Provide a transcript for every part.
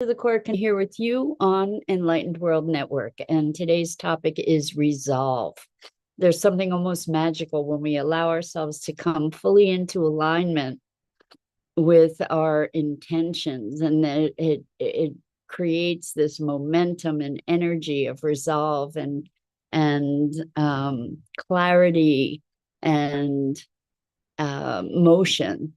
The Core can here with you on Enlightened World Network, and today's topic is resolve. There's something almost magical when we allow ourselves to come fully into alignment with our intentions, and that it creates this momentum and energy of resolve and clarity and motion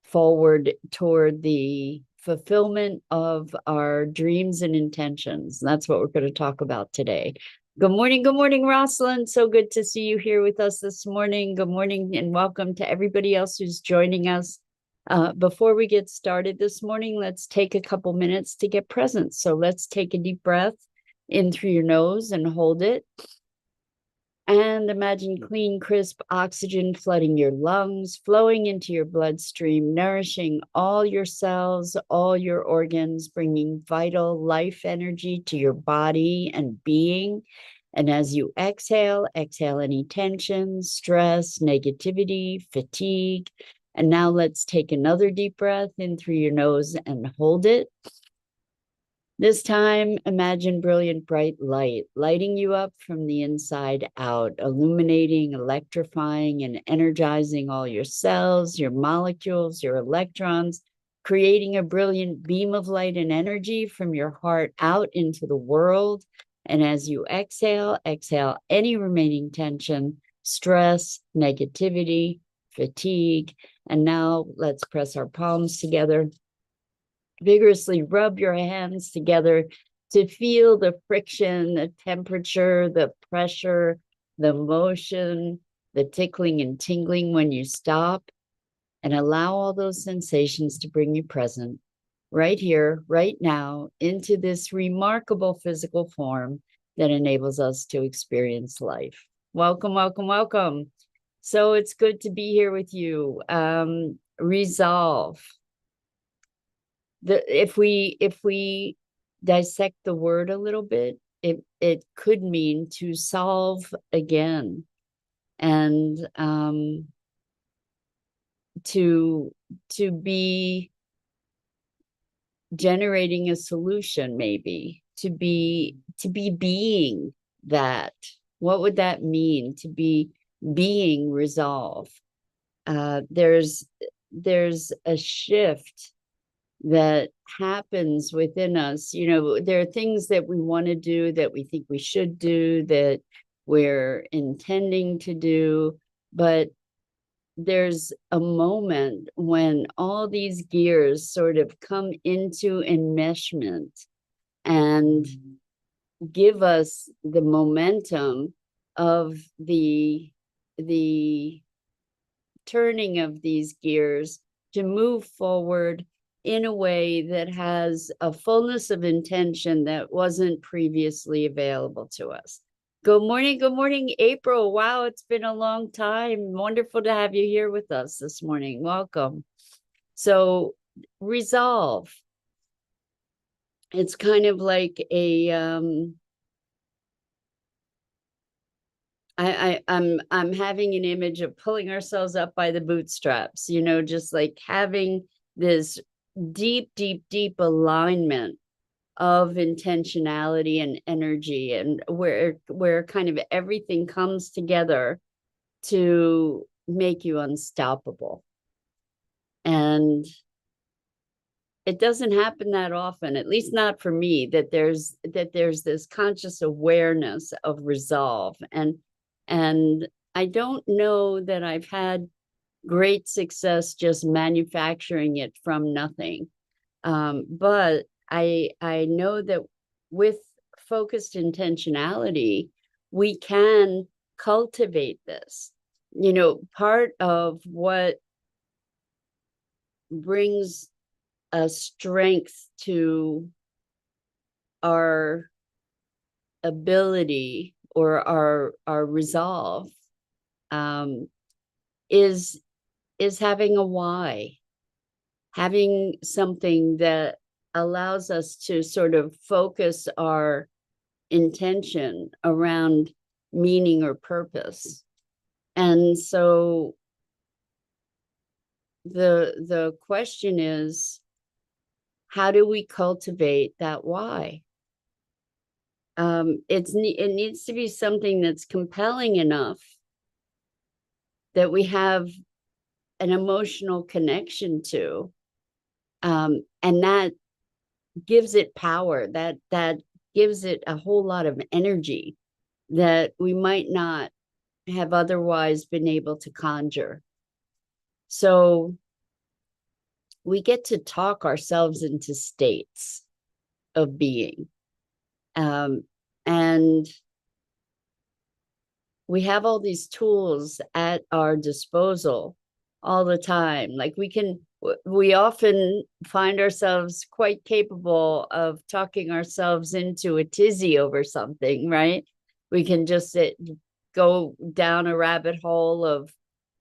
forward toward the fulfillment of our dreams and intentions. That's what we're going to talk about today. Good morning, Rosalind. So good to see you here with us this morning. Good morning and welcome to everybody else who's joining us. Before we get started this morning, let's take a couple minutes to get present. So let's take a deep breath in through your nose and hold it. And imagine clean, crisp oxygen flooding your lungs, flowing into your bloodstream, nourishing all your cells, all your organs, bringing vital life energy to your body and being. And as you exhale, exhale any tension, stress, negativity, fatigue. And now let's take another deep breath in through your nose and hold it. This time, imagine brilliant bright light, lighting you up from the inside out, illuminating, electrifying, and energizing all your cells, your molecules, your electrons, creating a brilliant beam of light and energy from your heart out into the world. And as you exhale, exhale any remaining tension, stress, negativity, fatigue. And now let's press our palms together. Vigorously rub your hands together to feel the friction, the temperature, the pressure, the motion, the tickling and tingling when you stop, and allow all those sensations to bring you present right here, right now, into this remarkable physical form that enables us to experience life. Welcome, welcome, welcome. So it's good to be here with you. Resolve. If we dissect the word a little bit, it could mean to solve again, and to be generating a solution, maybe to be being that. What would that mean to be being resolve? There's a shift that happens within us. You know, there are things that we want to do, that we think we should do, that we're intending to do, but there's a moment when all these gears sort of come into enmeshment and give us the momentum of the turning of these gears to move forward in a way that has a fullness of intention that wasn't previously available to us. Good morning, April. Wow, it's been a long time. Wonderful to have you here with us this morning. Welcome. So, resolve. It's kind of like a I'm having an image of pulling ourselves up by the bootstraps, you know, just like having this deep alignment of intentionality and energy, and where kind of everything comes together to make you unstoppable. And it doesn't happen that often, at least not for me, that there's this conscious awareness of resolve. And I don't know that I've had great success just manufacturing it from nothing. But I know that with focused intentionality, we can cultivate this. You know, part of what brings a strength to our ability or our resolve is having a why, having something that allows us to sort of focus our intention around meaning or purpose. And so the question is, how do we cultivate that why? It needs to be something that's compelling enough that we have an emotional connection to, and that gives it power. That gives it a whole lot of energy that we might not have otherwise been able to conjure. So we get to talk ourselves into states of being. And we have all these tools at our disposal all the time. Like we often find ourselves quite capable of talking ourselves into a tizzy over something, right? We can just go down a rabbit hole of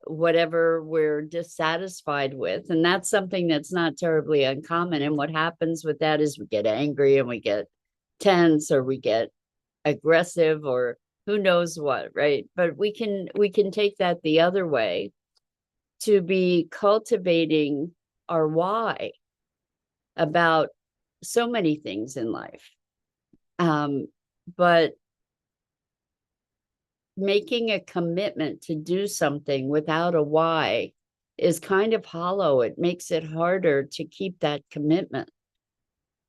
whatever we're dissatisfied with. And that's something that's not terribly uncommon. And what happens with that is we get angry and we get tense, or we get aggressive, or who knows what, right? But we can take that the other way, to be cultivating our why about so many things in life. But making a commitment to do something without a why is kind of hollow. It makes it harder to keep that commitment.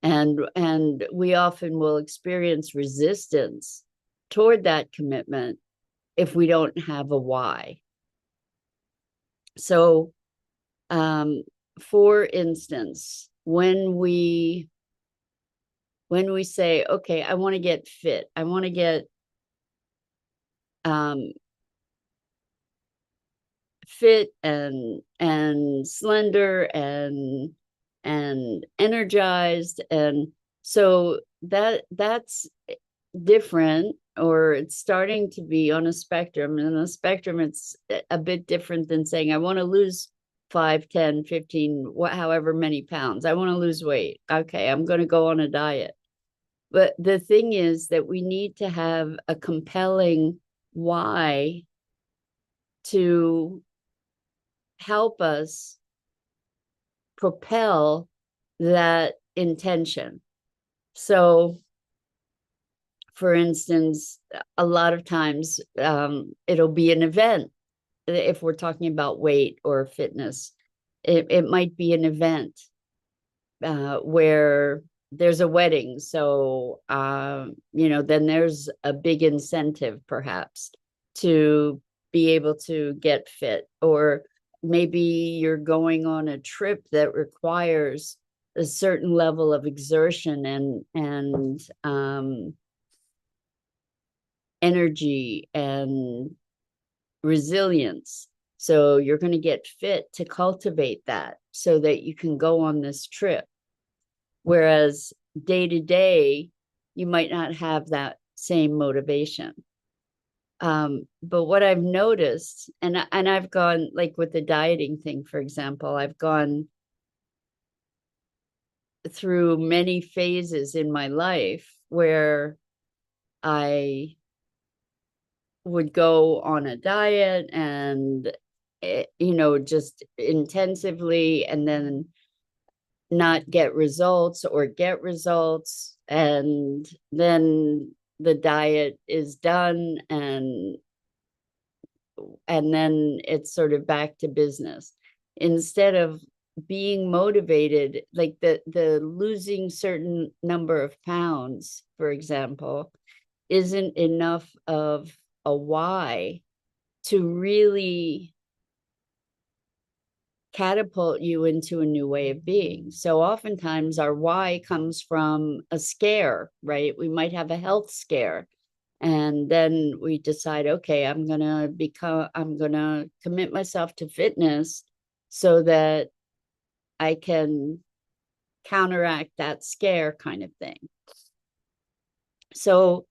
And we often will experience resistance toward that commitment if we don't have a why. So, for instance, when we say, okay, I want to get fit, I want to get fit and slender and energized, and so that's different, or it's starting to be on a spectrum. And on a spectrum, it's a bit different than saying I want to lose 5, 10, 15, however many pounds. I want to lose weight. Okay, I'm going to go on a diet. But the thing is that we need to have a compelling why to help us propel that intention. So, for instance, a lot of times it'll be an event. If we're talking about weight or fitness, it might be an event where there's a wedding. So, then there's a big incentive perhaps to be able to get fit. Or maybe you're going on a trip that requires a certain level of exertion and energy and resilience. So you're going to get fit to cultivate that so that you can go on this trip. Whereas day to day, you might not have that same motivation. But what I've noticed, and I've gone, like with the dieting thing, for example, I've gone through many phases in my life where I would go on a diet and, just intensively, and then not get results, or get results, and then the diet is done, and then it's sort of back to business, instead of being motivated. Like the losing certain number of pounds, for example, isn't enough of a why to really catapult you into a new way of being. So oftentimes our why comes from a scare, right? We might have a health scare, and then we decide, okay, I'm going to commit myself to fitness so that I can counteract that scare, kind of thing. So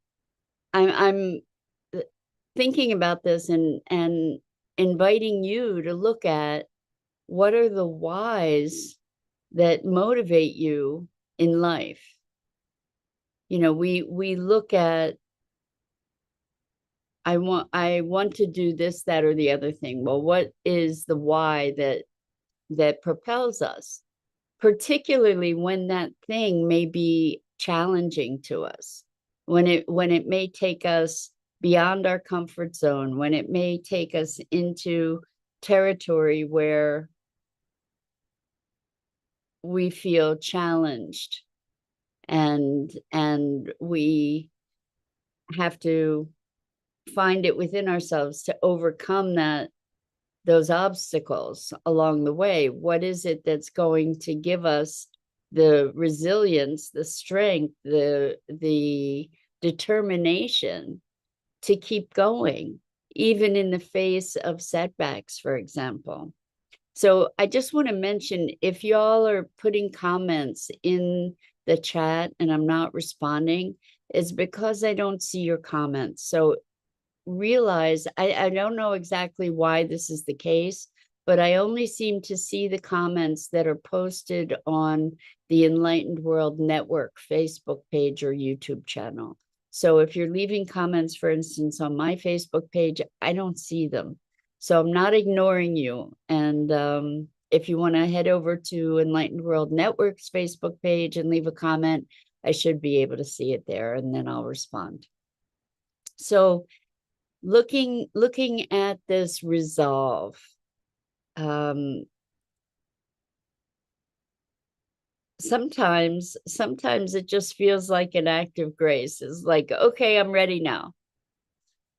I'm thinking about this and inviting you to look at what are the whys that motivate you in life. We look at, I want to do this, that, or the other thing. Well, what is the why that propels us? particularly when that thing may be challenging to us, when it may take us beyond our comfort zone, when it may take us into territory where we feel challenged, and we have to find it within ourselves to overcome those obstacles along the way. What is it that's going to give us the resilience, the strength, the determination to keep going, even in the face of setbacks, for example? So I just want to mention, if y'all are putting comments in the chat and I'm not responding, it's because I don't see your comments. So realize, I don't know exactly why this is the case, but I only seem to see the comments that are posted on the Enlightened World Network Facebook page or YouTube channel. So if you're leaving comments, for instance, on my Facebook page, I don't see them. So I'm not ignoring you. And if you want to head over to Enlightened World Network's Facebook page and leave a comment, I should be able to see it there, and then I'll respond. So looking at this resolve, sometimes it just feels like an act of grace. It's like, okay, I'm ready now.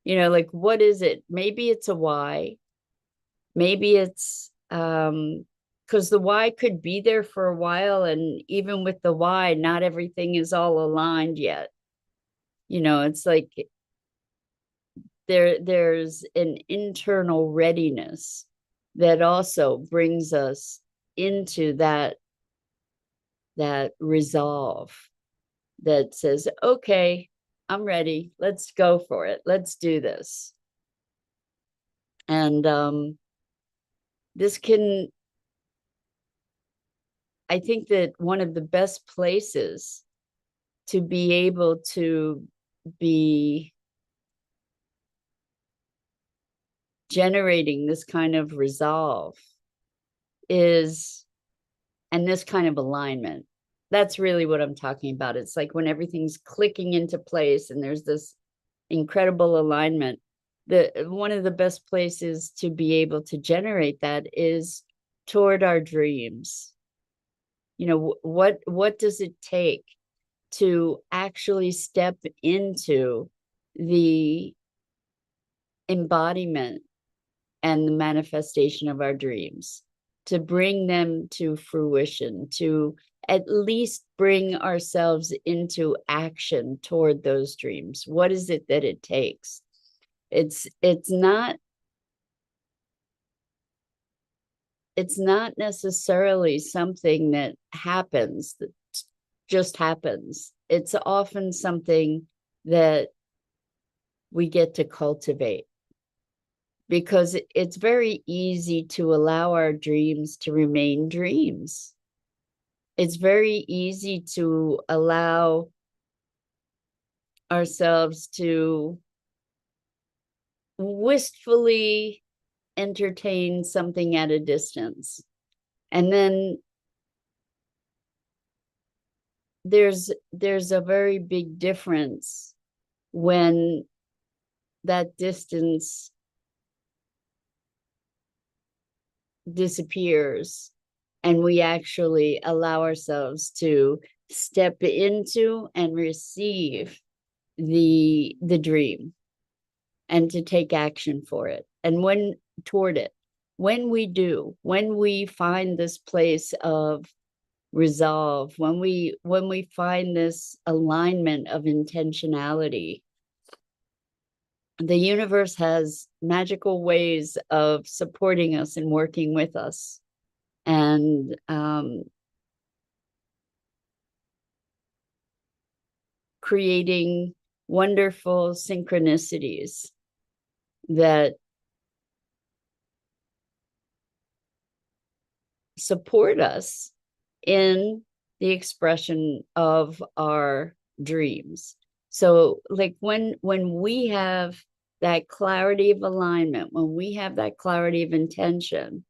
Like, what is it? Maybe it's a why. Maybe it's because the why could be there for a while, and even with the why, not everything is all aligned yet. It's like there's an internal readiness that also brings us into that resolve that says, okay, I'm ready. Let's go for it. Let's do this. And this can, I think that one of the best places to be able to be generating this kind of resolve is, and this kind of alignment, that's really what I'm talking about. It's like when everything's clicking into place and there's this incredible alignment. One of the best places to be able to generate that is toward our dreams. What does it take to actually step into the embodiment and the manifestation of our dreams, to bring them to fruition, to at least bring ourselves into action toward those dreams? What is it that it takes? It's not necessarily something that happens, that just happens. It's often something that we get to cultivate, because it's very easy to allow our dreams to remain dreams. It's very easy to allow ourselves to wistfully entertain something at a distance. And then there's a very big difference when that distance disappears and we actually allow ourselves to step into and receive the dream and to take action for it. And when we find this place of resolve, when we find this alignment of intentionality, the universe has magical ways of supporting us and working with us, and creating wonderful synchronicities that support us in the expression of our dreams. So like when we have that clarity of alignment, when we have that clarity of intention,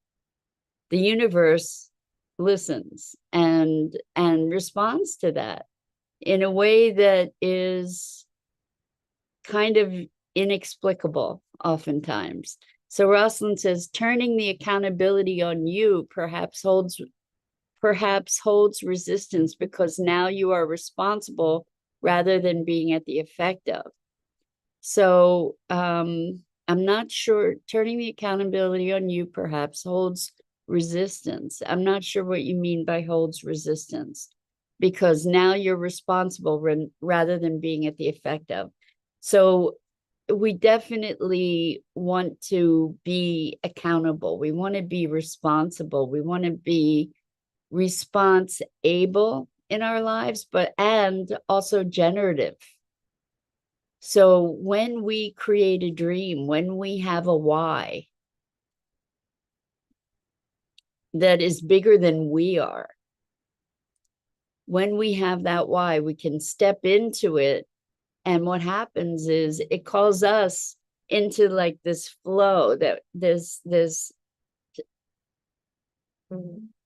the universe listens and responds to that in a way that is kind of inexplicable oftentimes. So Rosalind says, turning the accountability on you perhaps holds resistance because now you are responsible rather than being at the effect of. So I'm not sure, turning the accountability on you perhaps holds resistance. I'm not sure what you mean by holds resistance, because now you're responsible rather than being at the effect of. So we definitely want to be accountable. We want to be responsible. We want to be response able in our lives, and also generative. So when we create a dream, when we have a why that is bigger than we are, when we have that why, we can step into it. And what happens is it calls us into like this flow, that this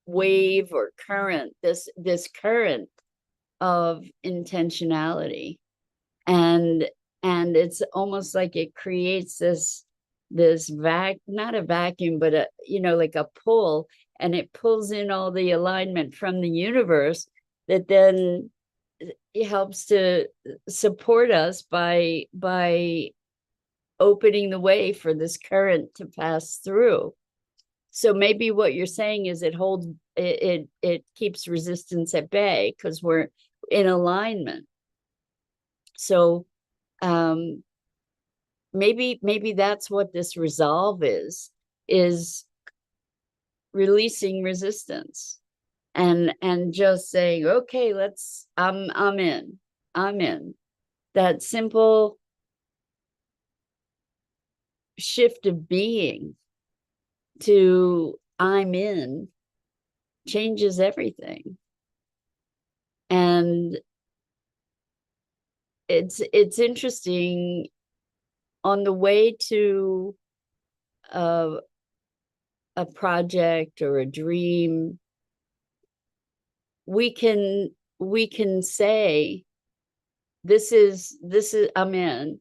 wave or current, this current of intentionality. And it's almost like it creates this not a vacuum, but like a pull, and it pulls in all the alignment from the universe that then it helps to support us by opening the way for this current to pass through. So maybe what you're saying is it keeps resistance at bay because we're in alignment. So maybe that's what this resolve is releasing resistance and just saying, okay, I'm in. That simple shift of being to I'm in changes everything. And it's interesting, on the way to a project or a dream, we can say, this is I'm in,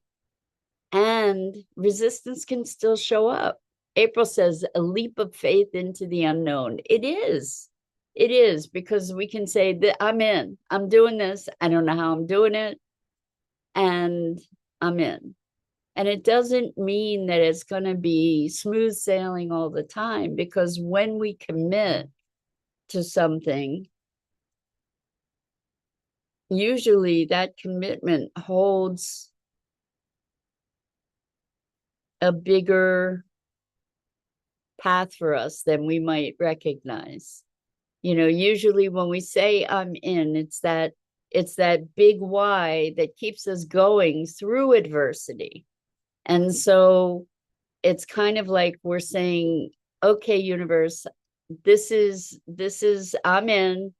and resistance can still show up. April says a leap of faith into the unknown. It is because we can say that I'm doing this. I don't know how I'm doing it, and I'm in. And it doesn't mean that it's going to be smooth sailing all the time, because when we commit to something, usually that commitment holds a bigger path for us than we might recognize. Usually when we say I'm in, it's that big why that keeps us going through adversity. And so it's kind of like we're saying, okay, universe, this is I'm in,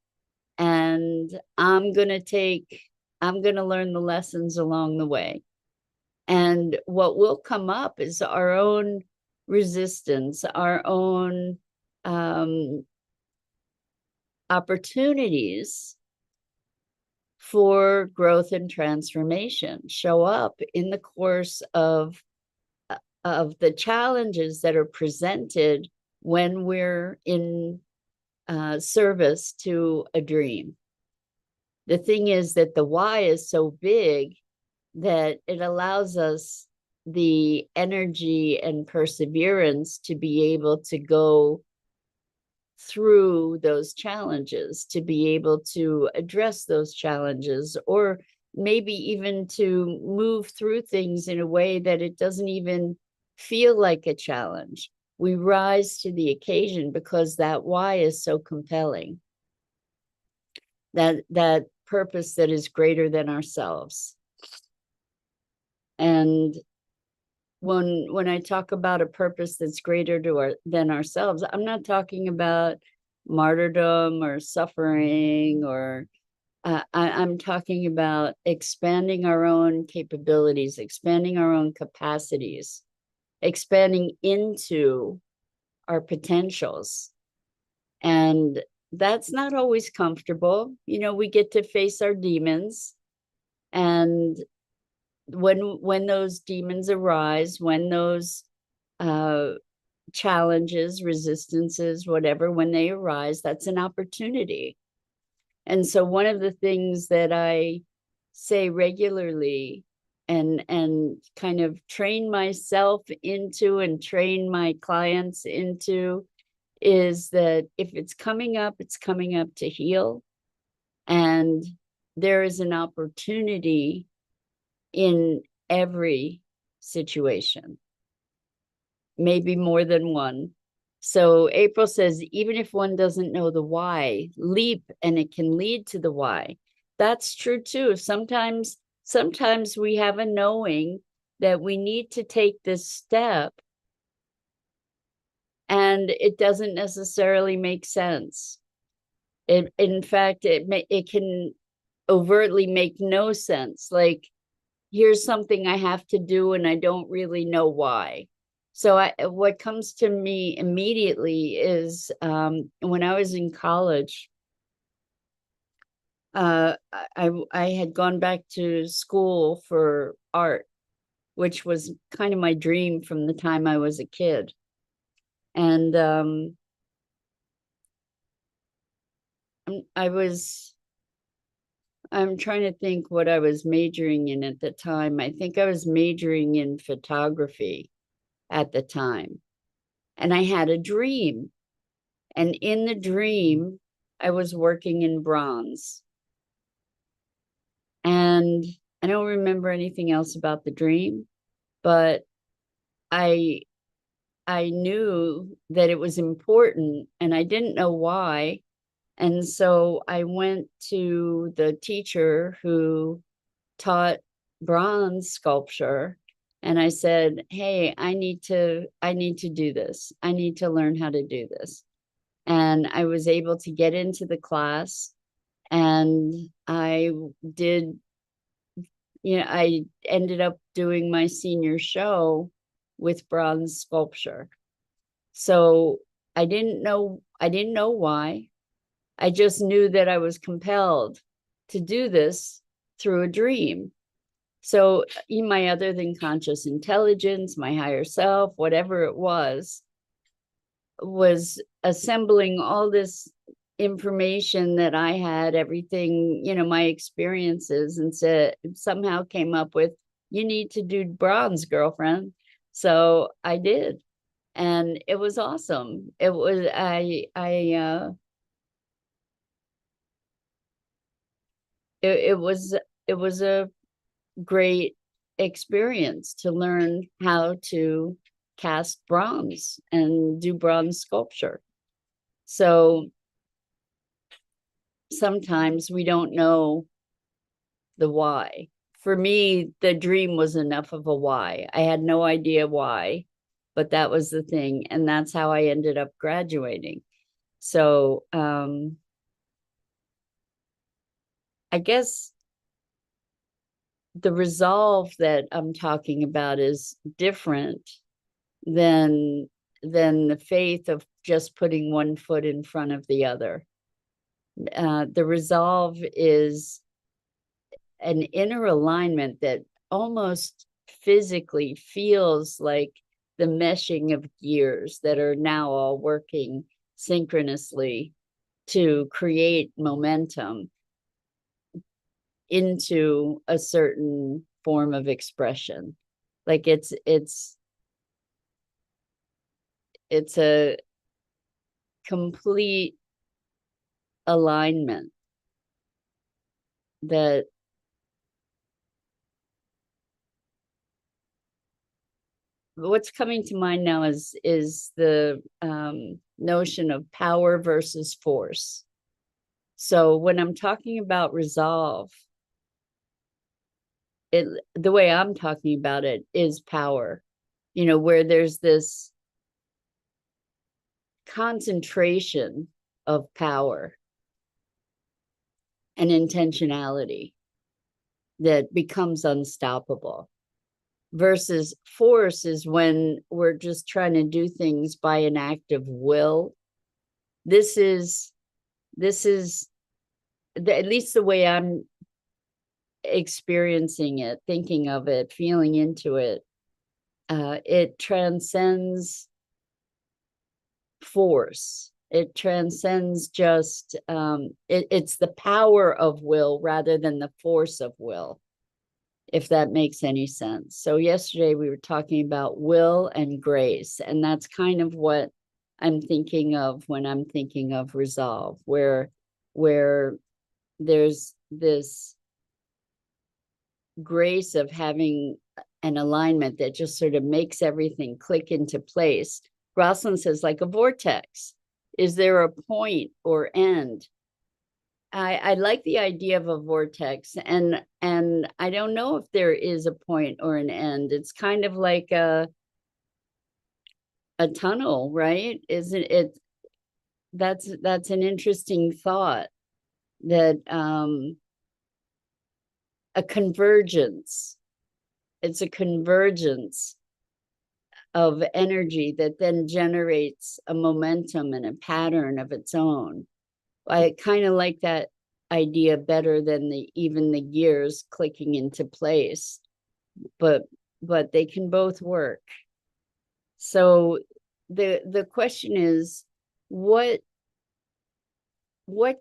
and I'm going to learn the lessons along the way. And what will come up is our own resistance, our own opportunities for growth and transformation show up in the course of the challenges that are presented when we're in service to a dream. The thing is that the why is so big that it allows us the energy and perseverance to be able to go through those challenges, to be able to address those challenges, or maybe even to move through things in a way that it doesn't even feel like a challenge. We rise to the occasion because that why is so compelling. That purpose that is greater than ourselves. And when I talk about a purpose that's greater than ourselves, I'm not talking about martyrdom or suffering, or I'm talking about expanding our own capabilities, expanding our own capacities, expanding into our potentials. And that's not always comfortable. We get to face our demons. And when those demons arise, when those uh, challenges, resistances, whatever, when they arise, that's an opportunity. And so one of the things that I say regularly and kind of train myself into and train my clients into is that if it's coming up to heal. And there is an opportunity in every situation, maybe more than one. So April says, even if one doesn't know the why, leap and it can lead to the why. That's true too. Sometimes we have a knowing that we need to take this step, and it doesn't necessarily make sense. In fact, it can overtly make no sense. Like, here's something I have to do and I don't really know why. So what comes to me immediately is when I was in college, I had gone back to school for art, which was kind of my dream from the time I was a kid. And I'm trying to think what I was majoring in at the time. I think I was majoring in photography at the time. And I had a dream. And in the dream, I was working in bronze. And I don't remember anything else about the dream, but I knew that it was important and I didn't know why. And so I went to the teacher who taught bronze sculpture, and I said, hey, I need to do this. I need to learn how to do this. And I was able to get into the class, and I did, I ended up doing my senior show with bronze sculpture. So I didn't know why. I just knew that I was compelled to do this through a dream. So my other than conscious intelligence, my higher self, whatever it was assembling all this information that I had, everything, my experiences, and said, somehow came up with, you need to do bronze, girlfriend. So I did. And it was awesome. It was, it was a great experience to learn how to cast bronze and do bronze sculpture. So sometimes we don't know the why. For me, the dream was enough of a why. I had no idea why, but that was the thing. And that's how I ended up graduating. So I guess the resolve that I'm talking about is different than the faith of just putting one foot in front of the other. The resolve is an inner alignment that almost physically feels like the meshing of gears that are now all working synchronously to create momentum into a certain form of expression. Like it's a complete alignment that what's coming to mind now is the notion of power versus force. So when I'm talking about resolve, the way I'm talking about it is power, where there's this concentration of power and intentionality that becomes unstoppable. Versus force is when we're just trying to do things by an act of will. This is this is at least the way I'm experiencing it, thinking of it, feeling into it. It transcends force. It transcends just, it's the power of will rather than the force of will, if that makes any sense. So yesterday we were talking about will and grace, and that's kind of what I'm thinking of when I'm thinking of resolve, where there's this grace of having an alignment that just sort of makes everything click into place. Rosalind says, like a vortex. Is there a point or end? I like the idea of a vortex, and I don't know if there is a point or an end. It's kind of like a tunnel, right? Isn't it? That's an interesting thought, that a convergence. It's a convergence of energy that then generates a momentum and a pattern of its own. I kind of like that idea better than even the gears clicking into place, but they can both work. So the question is, what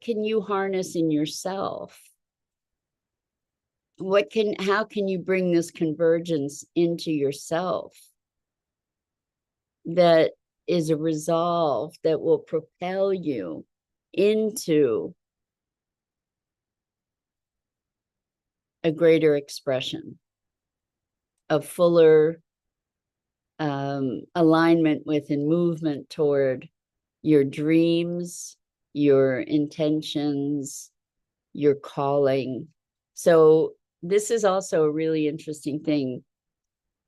can you harness in yourself? How can you bring this convergence into yourself that is a resolve that will propel you into a greater expression, a fuller alignment with and movement toward your dreams, your intentions, your calling. So this is also a really interesting thing.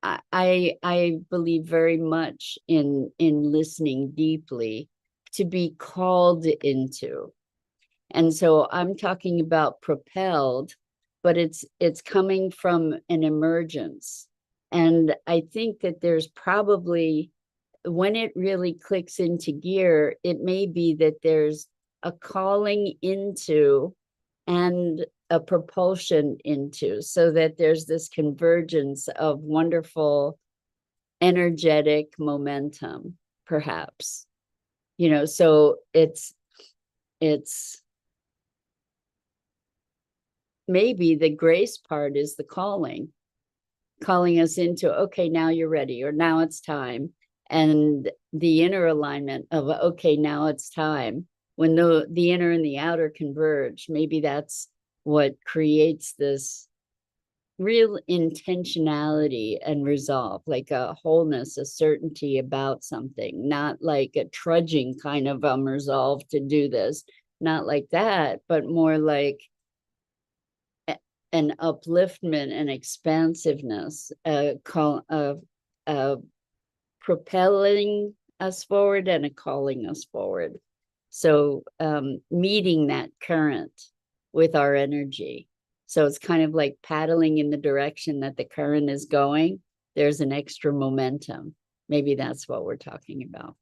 I believe very much in listening deeply to be called into. And so I'm talking about propelled, but it's coming from an emergence. And I think that there's probably, when it really clicks into gear, it may be that there's a calling into and a propulsion into, so that there's this convergence of wonderful energetic momentum, perhaps. So it's maybe the grace part is the calling us into, okay, now you're ready, or now it's time. And the inner alignment of, okay, now it's time. When the inner and the outer converge, maybe that's what creates this real intentionality and resolve, like a wholeness, a certainty about something, not like a trudging kind of resolve to do this, not like that, but more like an upliftment and expansiveness, propelling us forward and a calling us forward. So meeting that current with our energy. So it's kind of like paddling in the direction that the current is going. There's an extra momentum. Maybe that's what we're talking about.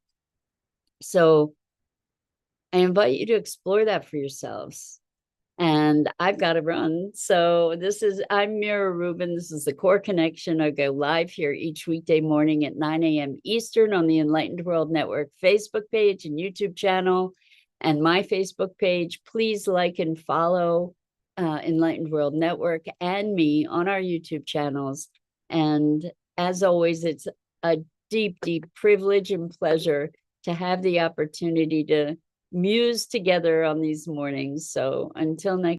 So I invite you to explore that for yourselves. And I've got to run. So I'm Mira Rubin. This is the Core Connection. I go live here each weekday morning at 9 a.m. Eastern on the Enlightened World Network Facebook page and YouTube channel and my Facebook page. Please like and follow Enlightened World Network and me on our YouTube channels. And as always, it's a deep, deep privilege and pleasure to have the opportunity to muse together on these mornings. So until next